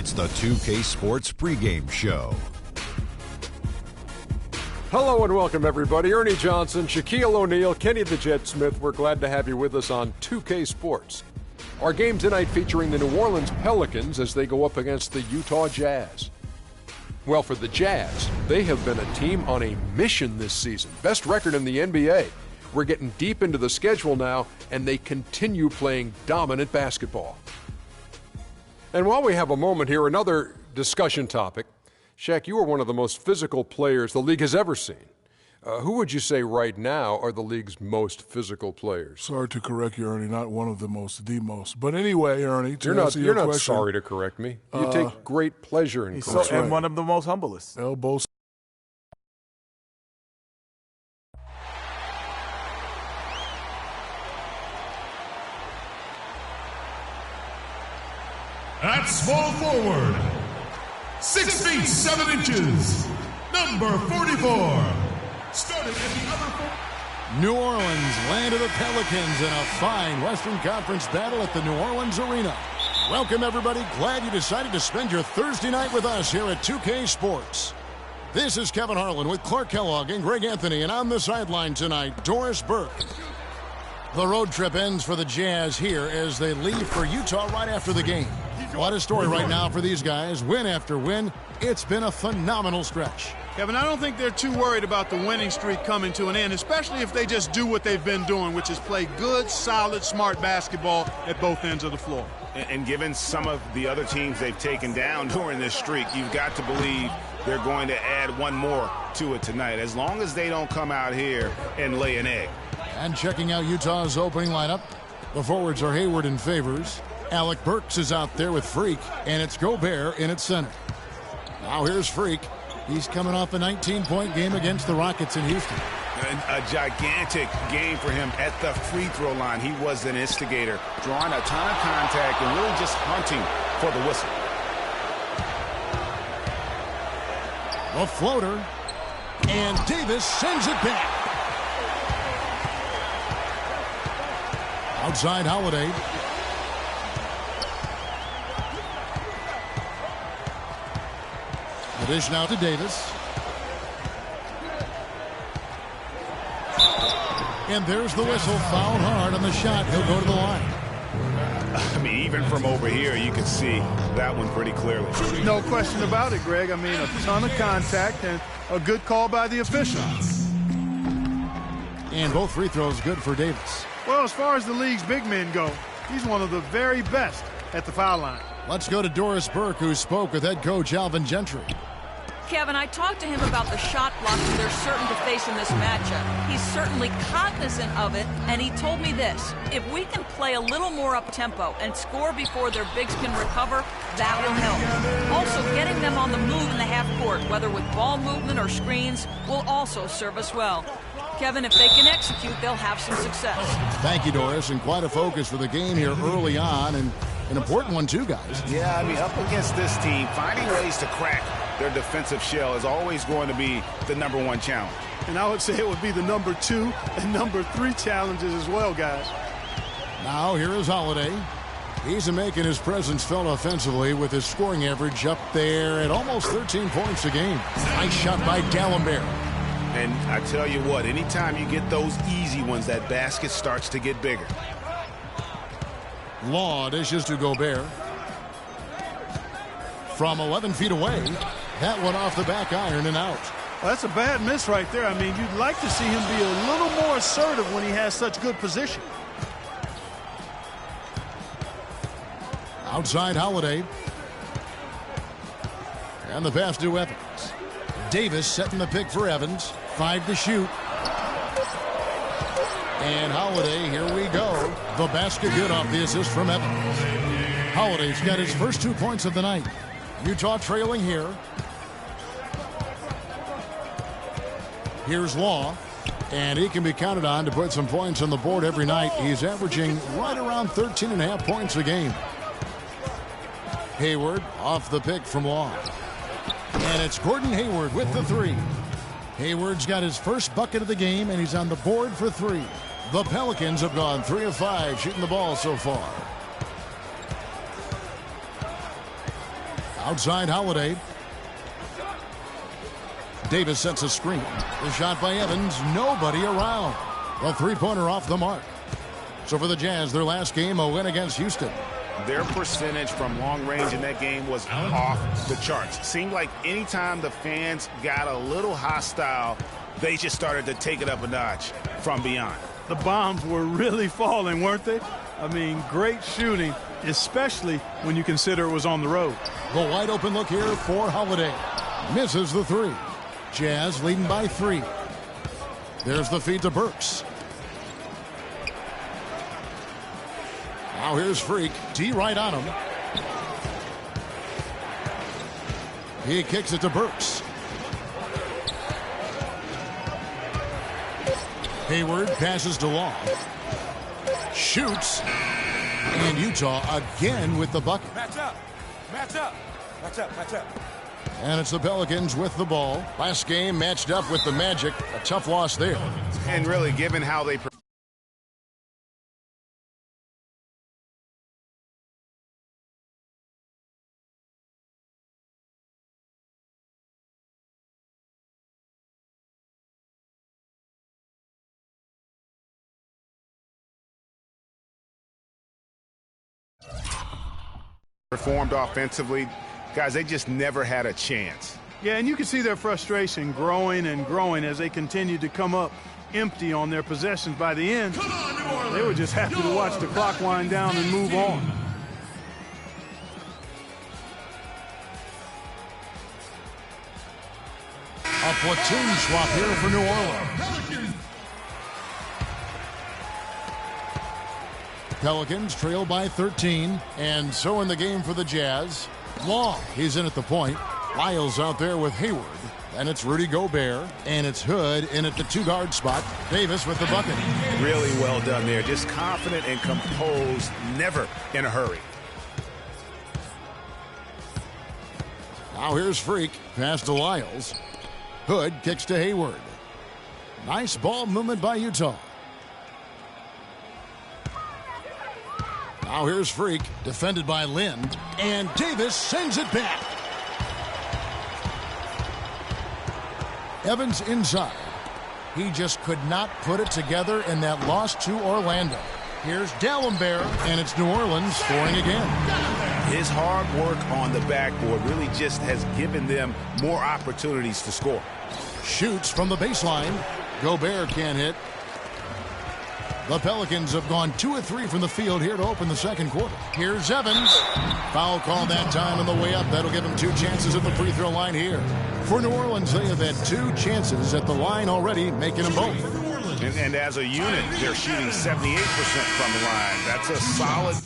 It's the 2K Sports pregame show. Hello and welcome, everybody. Ernie Johnson, Shaquille O'Neal, Kenny the Jet Smith. We're glad to have you with us on 2K Sports. Our game tonight featuring the New Orleans Pelicans as they go up against the Utah Jazz. Well, for the Jazz, they have been a team on a mission this season. Best record in the NBA. We're getting deep into the schedule now, and they continue playing dominant basketball. And while we have a moment here, another discussion topic. Shaq, you are one of the most physical players the league has ever seen. Who would you say right now are the league's most physical players? Sorry to correct you, Ernie. Not one of the most, the most. But anyway, Ernie, you're not sorry to correct me. You take great pleasure in correcting. And one of the most humblest. Elbows. At small forward, 6 feet 7 inches, number 44. Started at the other New Orleans, land of the Pelicans, in a fine Western Conference battle at the New Orleans Arena. Welcome, everybody. Glad you decided to spend your Thursday night with us here at 2K Sports. This is Kevin Harlan with Clark Kellogg and Greg Anthony, and on the sideline tonight, Doris Burke. The road trip ends for the Jazz here as they leave for Utah right after the game. What a story right now for these guys. Win after win. It's been a phenomenal stretch. Kevin, I don't think they're too worried about the winning streak coming to an end, especially if they just do what they've been doing, which is play good, solid, smart basketball at both ends of the floor. And given some of the other teams they've taken down during this streak, you've got to believe they're going to add one more to it tonight, as long as they don't come out here and lay an egg. And checking out Utah's opening lineup, the forwards are Hayward and Favors. Alec Burks is out there with Freak, and it's Gobert in its center. Now here's Freak. He's coming off a 19-point game against the Rockets in Houston. And a gigantic game for him at the free throw line. He was an instigator, drawing a ton of contact and really just hunting for the whistle. The floater, and Davis sends it back. Outside Holiday. The dish now to Davis. And there's the whistle. Fouled hard on the shot. He'll go to the line. I mean, even from over here, you can see that one pretty clearly. No question about it, Greg. I mean, a ton of contact and a good call by the official. And both free throws good for Davis. Well, as far as the league's big men go, he's one of the very best at the foul line. Let's go to Doris Burke, who spoke with head coach Alvin Gentry. Kevin, I talked to him about the shot blocking they're certain to face in this matchup. He's certainly cognizant of it, and he told me this. If we can play a little more up-tempo and score before their bigs can recover, that will help. Also, getting them on the move in the half court, whether with ball movement or screens, will also serve us well. Kevin, if they can execute, they'll have some success. Thank you, Doris, and quite a focus for the game here early on, and an important one too, guys. Yeah, I mean, up against this team, finding ways to crack their defensive shell is always going to be the #1 challenge. And I would say it would be the #2 and #3 challenges as well, guys. Now here is Holiday. He's making his presence felt offensively with his scoring average up there at almost 13 points a game. Nice shot by D'Alembert. And I tell you what, anytime you get those easy ones, that basket starts to get bigger. Law dishes to Gobert. From 11 feet away, that one off the back iron and out. Well, that's a bad miss right there. I mean, you'd like to see him be a little more assertive when he has such good position. Outside Holiday. And the pass to Evans. Davis setting the pick for Evans. 5 to shoot. And Holiday, here we go. The basket good off the assist from Evans. Holiday's got his first 2 points of the night. Utah trailing here. Here's Law. And he can be counted on to put some points on the board every night. He's averaging right around 13.5 points a game. Hayward off the pick from Law. And it's Gordon Hayward with the 3. Hayward's got his first bucket of the game, and he's on the board for 3. The Pelicans have gone 3 of 5 shooting the ball so far. Outside Holiday. Davis sets a screen. The shot by Evans. Nobody around. A three-pointer off the mark. So for the Jazz, their last game, a win against Houston. Their percentage from long range in that game was off the charts. Seemed like anytime the fans got a little hostile, they just started to take it up a notch from beyond. The bombs were really falling, weren't they? I mean, great shooting, especially when you consider it was on the road. The wide open look here for Holiday. Misses the three. Jazz leading by 3. There's the feed to Burks. Now here's Freak. D right on him. He kicks it to Burks. Hayward passes to Long. Shoots. And Utah again with the bucket. Match up. Match up. Match up. Match up. And it's the Pelicans with the ball. Last game matched up with the Magic. A tough loss there. And really, given how they performed offensively, guys, they just never had a chance. Yeah, and you can see their frustration growing and growing as they continued to come up empty on their possessions. By the end, they were just happy to watch the clock wind down and move on. A platoon swap here for New Orleans. Pelicans trail by 13, and so in the game for the Jazz. Long, he's in at the point. Lyles out there with Hayward. And it's Rudy Gobert, and it's Hood in at the 2-guard spot. Davis with the bucket. Really well done there. Just confident and composed, never in a hurry. Now here's Freak. Pass to Lyles. Hood kicks to Hayward. Nice ball movement by Utah. Now here's Freak, defended by Lynn, and Davis sends it back. Evans inside. He just could not put it together in that loss to Orlando. Here's D'Alembert, and it's New Orleans scoring again. His hard work on the backboard really just has given them more opportunities to score. Shoots from the baseline. Gobert can't hit. The Pelicans have gone 2 of 3 from the field here to open the second quarter. Here's Evans. Foul call that time on the way up. That'll give him 2 chances at the free throw line here. For New Orleans, they have had 2 chances at the line already, making them both. And as a unit, they're shooting 78% from the line. That's a solid